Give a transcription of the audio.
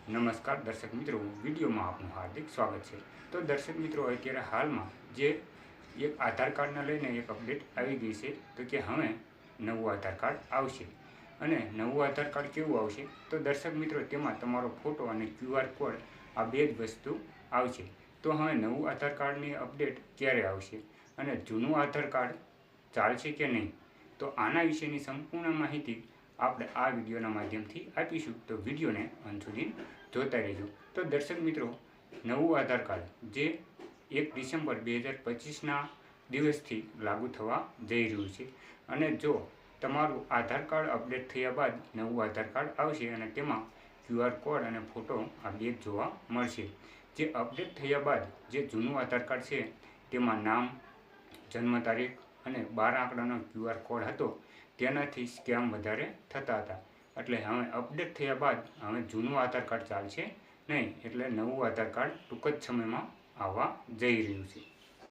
નમસ્કાર દર્શક મિત્રો, વિડીયોમાં આપનું હાર્દિક સ્વાગત છે। તો દર્શક મિત્રો, અત્યારે હાલમાં જે એક આધાર કાર્ડને લઈને એક અપડેટ આવી ગઈ છે, તો કે હવે નવું આધાર કાર્ડ આવશે। અને નવું આધાર કાર્ડ કેવું આવશે, તો દર્શક મિત્રો તેમાં તમારો ફોટો અને QR કોડ આ બે જ વસ્તુ આવશે। તો હવે નવું આધાર કાર્ડની અપડેટ ક્યારે આવશે અને જૂનું આધાર કાર્ડ ચાલશે કે નહીં, તો આના વિશેની સંપૂર્ણ માહિતી આપણે આ વિડીયોના માધ્યમથી આપીશું। તો વિડીયોને અંત સુધી જોતા રહેજો। તો દર્શક મિત્રો, નવું આધાર કાર્ડ જે 1 ડિસેમ્બર 2025ના દિવસથી લાગુ થવા જઈ રહ્યું છે, અને જો તમારું આધાર કાર્ડ અપડેટ થયા બાદ નવું આધાર કાર્ડ આવશે અને તેમાં QR કોડ અને ફોટો આ બે જોવા મળશે। જે અપડેટ થયા બાદ જે જૂનું આધાર કાર્ડ છે તેમાં નામ, જન્મ તારીખ અને 12 આંકડાનો QR કોડ હતો, તેનાથી સ્કેમ વધારે થતા હતા। એટલે હવે અપડેટ થયા બાદ હવે જૂનું આધાર કાર્ડ ચાલશે નહીં, એટલે નવું આધાર કાર્ડ ટૂંક જ સમયમાં આવવા જઈ રહ્યું છે।